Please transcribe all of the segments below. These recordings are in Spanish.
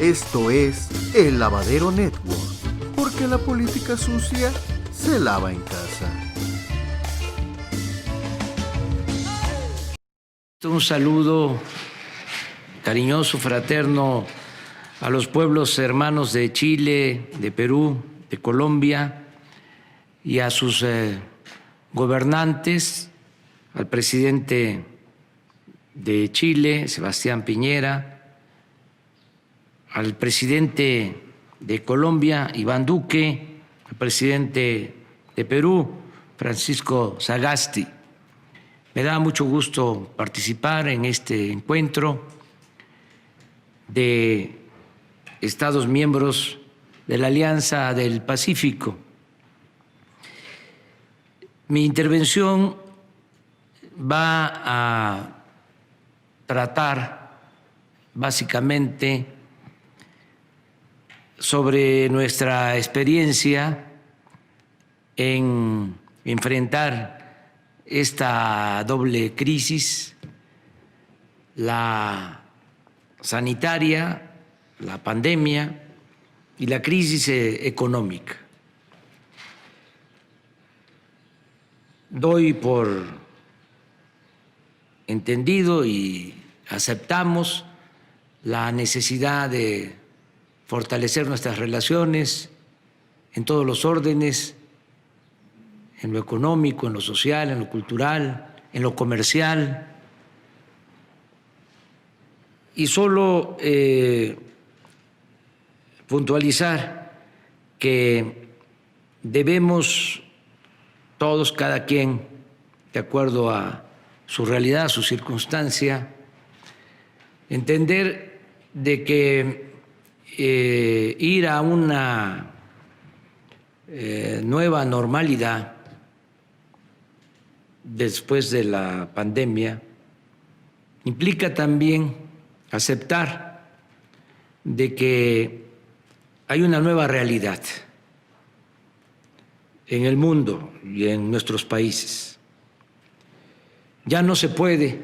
Esto es El Lavadero Network, porque la política sucia se lava en casa. Un saludo cariñoso, fraterno a los pueblos hermanos de Chile, de Perú, de Colombia y a sus gobernantes, al presidente de Chile, Sebastián Piñera, al presidente de Colombia, Iván Duque, al presidente de Perú, Francisco Sagasti. Me da mucho gusto participar en este encuentro de Estados miembros de la Alianza del Pacífico. Mi intervención va a tratar básicamente sobre nuestra experiencia en enfrentar esta doble crisis, la sanitaria, la pandemia y la crisis económica. Doy por entendido y aceptamos la necesidad de fortalecer nuestras relaciones en todos los órdenes, en lo económico, en lo social, en lo cultural, en lo comercial. Y solo puntualizar que debemos todos, cada quien, de acuerdo a su realidad, a su circunstancia, entender de que ir a una nueva normalidad después de la pandemia implica también aceptar de que hay una nueva realidad en el mundo y en nuestros países. Ya no se puede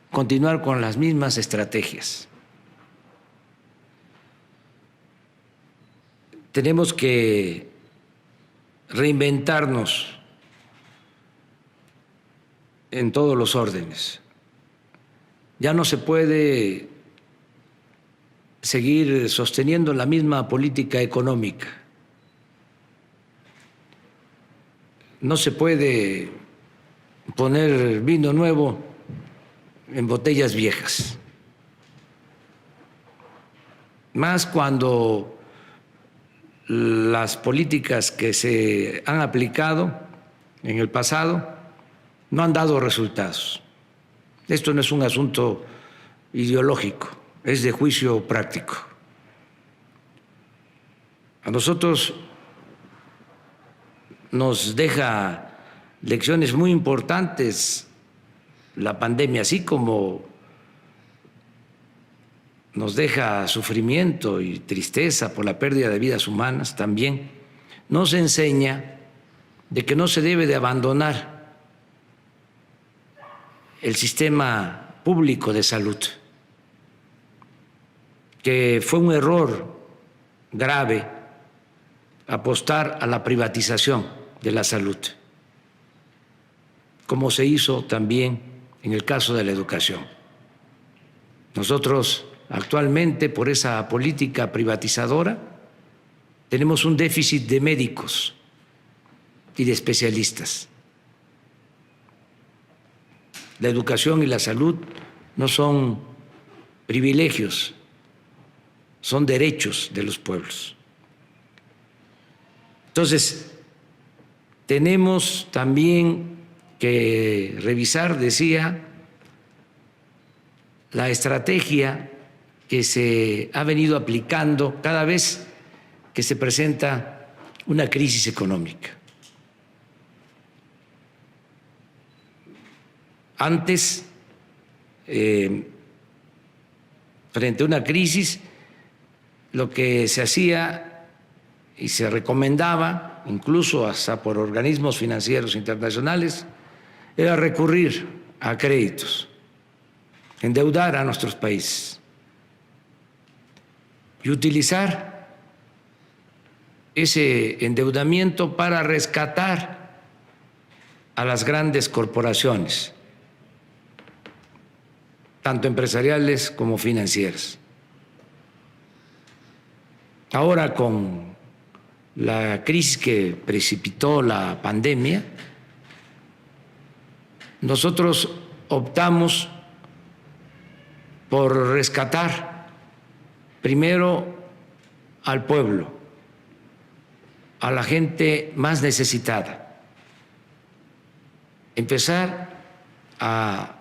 continuar con las mismas estrategias. Tenemos que reinventarnos en todos los órdenes. Ya no se puede seguir sosteniendo la misma política económica. No se puede poner vino nuevo en botellas viejas. Más cuando las políticas que se han aplicado en el pasado no han dado resultados. Esto no es un asunto ideológico, es de juicio práctico. A nosotros nos deja lecciones muy importantes la pandemia, así como nos deja sufrimiento y tristeza por la pérdida de vidas humanas, también nos enseña de que no se debe de abandonar el sistema público de salud, que fue un error grave apostar a la privatización de la salud, como se hizo también en el caso de la educación. Nosotros actualmente, por esa política privatizadora, tenemos un déficit de médicos y de especialistas. La educación y la salud no son privilegios, son derechos de los pueblos. Entonces, tenemos también que revisar, decía, la estrategia que se ha venido aplicando cada vez que se presenta una crisis económica. Antes, frente a una crisis, lo que se hacía y se recomendaba, incluso hasta por organismos financieros internacionales, era recurrir a créditos, endeudar a nuestros países. y utilizar ese endeudamiento para rescatar a las grandes corporaciones, tanto empresariales como financieras. Ahora, con la crisis que precipitó la pandemia, nosotros optamos por rescatar primero al pueblo, a la gente más necesitada, empezar a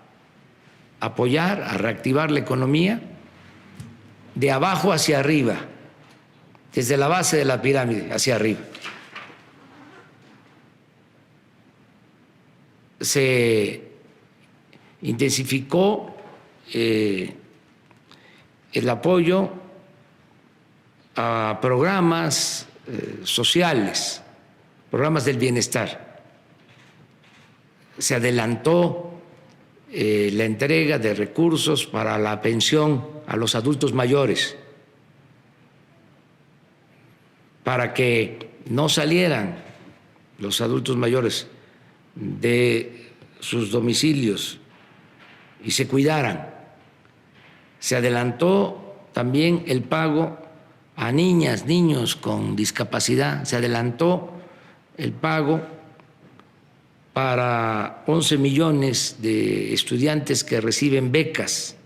apoyar, a reactivar la economía de abajo hacia arriba, desde la base de la pirámide hacia arriba. Se intensificó el apoyo a programas sociales, programas del bienestar. Se adelantó la entrega de recursos para la pensión a los adultos mayores, para que no salieran los adultos mayores de sus domicilios y se cuidaran. Se adelantó también el pago a niñas, niños con discapacidad, se adelantó el pago para 11 millones de estudiantes que reciben becas.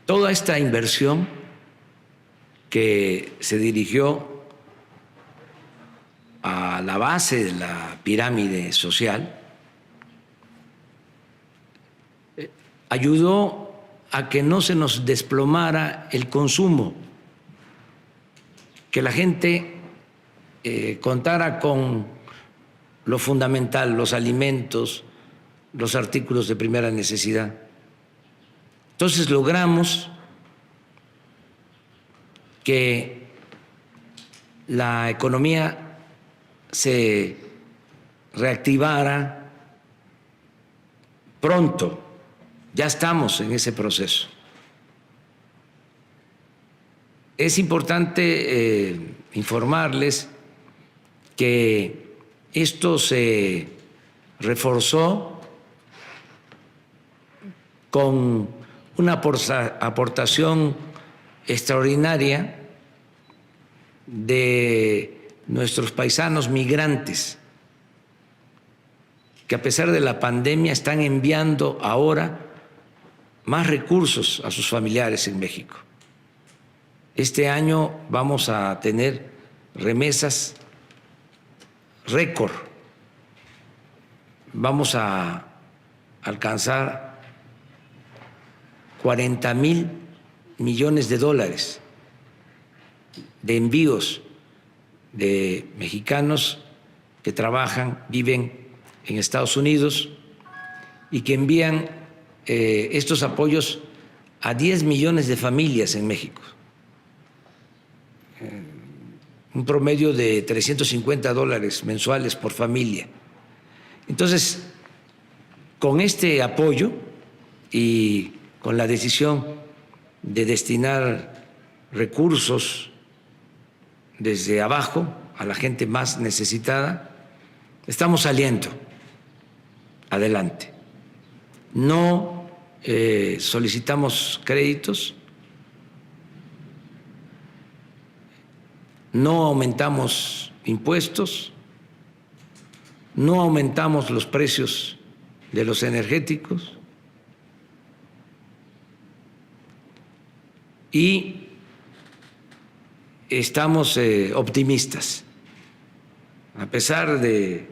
Toda esta inversión que se dirigió a la base de la pirámide social ayudó a que no se nos desplomara el consumo, que la gente contara con lo fundamental, los alimentos, los artículos de primera necesidad. Entonces logramos que la economía se reactivara pronto. Ya estamos en ese proceso. Es importante informarles que esto se reforzó con una aportación extraordinaria de nuestros paisanos migrantes, que a pesar de la pandemia están enviando ahora más recursos a sus familiares en México. Este año vamos a tener remesas récord. Vamos a alcanzar 40,000 millones de dólares de envíos de mexicanos que trabajan, viven en Estados Unidos y que envían estos apoyos a 10 millones de familias en México. Un promedio de $350 mensuales por familia. Entonces, con este apoyo y con la decisión de destinar recursos desde abajo a la gente más necesitada, estamos saliendo adelante. No solicitamos créditos, no aumentamos impuestos, no aumentamos los precios de los energéticos y estamos optimistas, a pesar de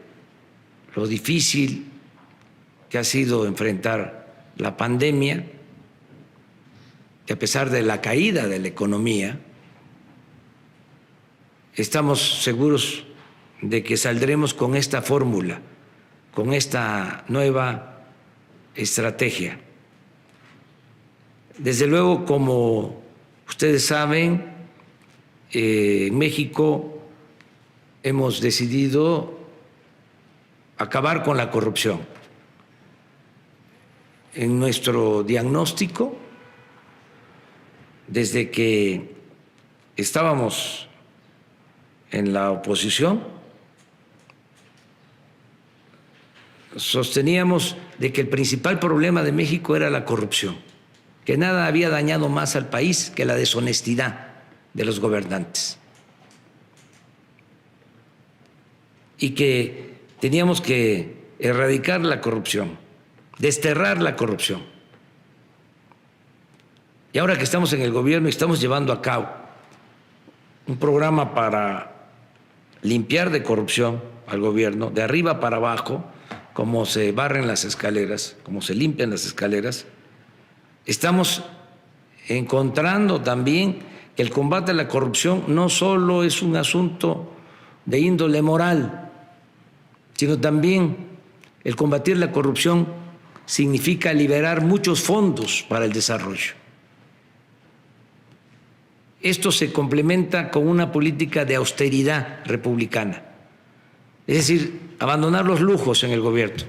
lo difícil que ha sido enfrentar la pandemia, que a pesar de la caída de la economía, estamos seguros de que saldremos con esta fórmula, con esta nueva estrategia. Desde luego, como ustedes saben, en México hemos decidido acabar con la corrupción. en nuestro diagnóstico desde que estábamos en la oposición. Sosteníamos de que el principal problema de México era la corrupción, que nada había dañado más al país que la deshonestidad de los gobernantes y que teníamos que erradicar la corrupción, desterrar la corrupción. Y ahora que estamos en el gobierno y estamos llevando a cabo un programa para limpiar de corrupción al gobierno, de arriba para abajo, como se barren las escaleras, como se limpian las escaleras, estamos encontrando también que el combate a la corrupción no solo es un asunto de índole moral, sino también el combatir la corrupción significa liberar muchos fondos para el desarrollo. Esto se complementa con una política de austeridad republicana, es decir, abandonar los lujos en el gobierno.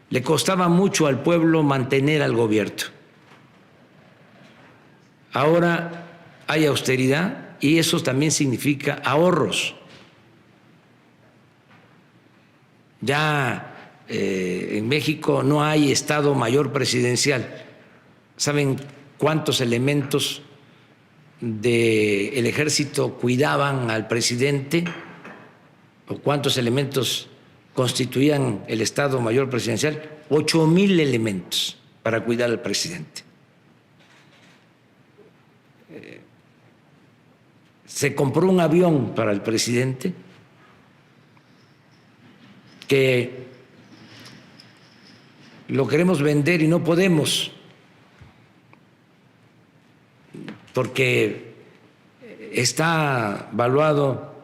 Le costaba mucho al pueblo mantener al gobierno. Ahora hay austeridad y eso también significa ahorros. Ya en México no hay Estado Mayor Presidencial. ¿Saben cuántos elementos del ejército cuidaban al presidente? ¿O cuántos elementos constituían el Estado Mayor Presidencial? 8,000 elementos para cuidar al presidente. Se compró un avión para el presidente que lo queremos vender y no podemos porque está valuado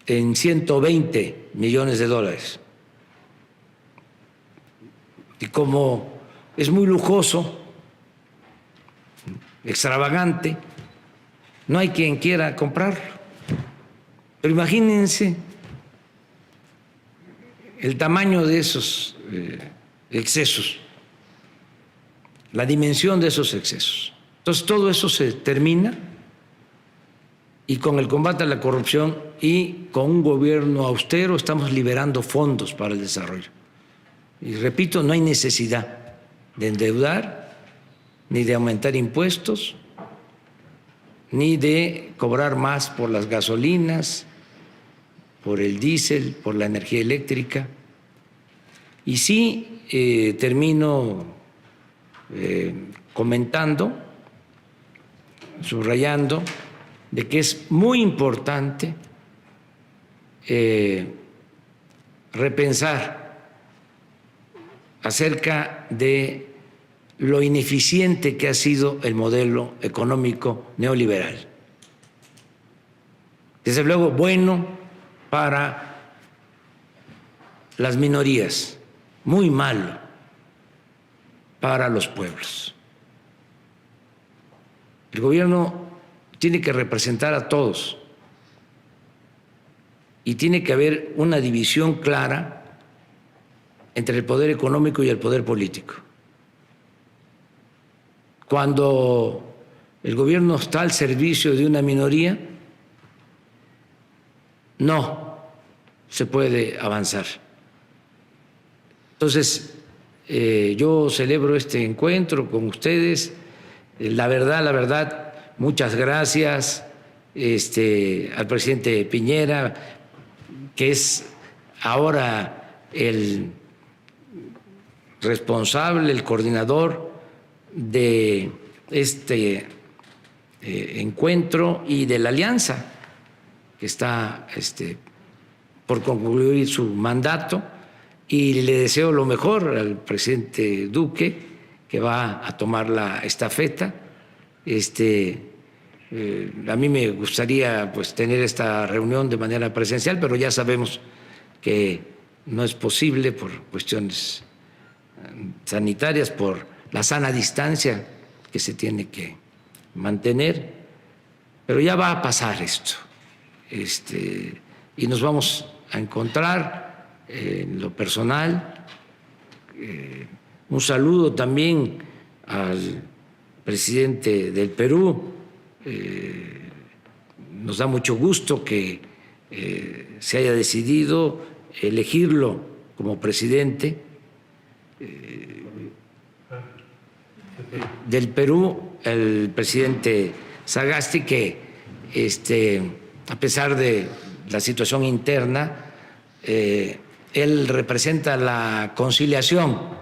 en $120 millones. Y como es muy lujoso, extravagante, no hay quien quiera comprarlo. Pero imagínense el tamaño de esos excesos, la dimensión de esos excesos. Entonces todo eso se termina y con el combate a la corrupción y con un gobierno austero estamos liberando fondos para el desarrollo. Y repito, no hay necesidad de endeudar, ni de aumentar impuestos, ni de cobrar más por las gasolinas, por el diésel, por la energía eléctrica. Y sí termino comentando, subrayando, de que es muy importante repensar acerca de lo ineficiente que ha sido el modelo económico neoliberal. Desde luego, bueno para las minorías, muy malo para los pueblos. El gobierno tiene que representar a todos y tiene que haber una división clara entre el poder económico y el poder político. Cuando el gobierno está al servicio de una minoría, no se puede avanzar. Entonces, yo celebro este encuentro con ustedes. La verdad, muchas gracias al presidente Piñera, que es ahora el responsable, el coordinador de este encuentro y de la alianza que está por concluir su mandato, y le deseo lo mejor al presidente Duque, que va a tomar la estafeta. A mí me gustaría pues tener esta reunión de manera presencial, pero ya sabemos que no es posible por cuestiones sanitarias, por la sana distancia que se tiene que mantener, pero ya va a pasar esto, y nos vamos a encontrar en lo personal. Un saludo también al presidente del Perú. Nos da mucho gusto que se haya decidido elegirlo como presidente del Perú, el presidente Sagasti, que a pesar de la situación interna, él representa la conciliación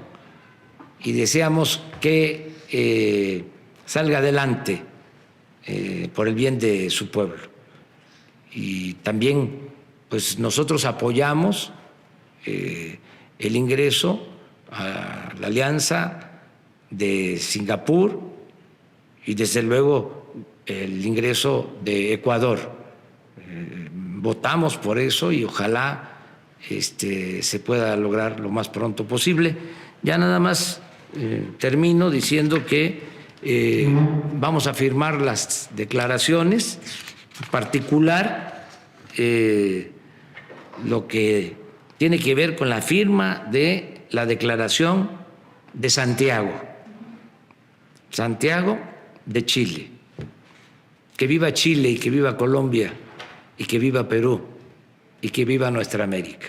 y deseamos que salga adelante por el bien de su pueblo. Y también pues nosotros apoyamos el ingreso a la alianza de Singapur y desde luego el ingreso de Ecuador. Votamos por eso y ojalá se pueda lograr lo más pronto posible. Ya nada más termino diciendo que vamos a firmar las declaraciones, en particular lo que tiene que ver con la firma de la Declaración de Santiago de Chile. Que viva Chile y que viva Colombia y que viva Perú y que viva nuestra América.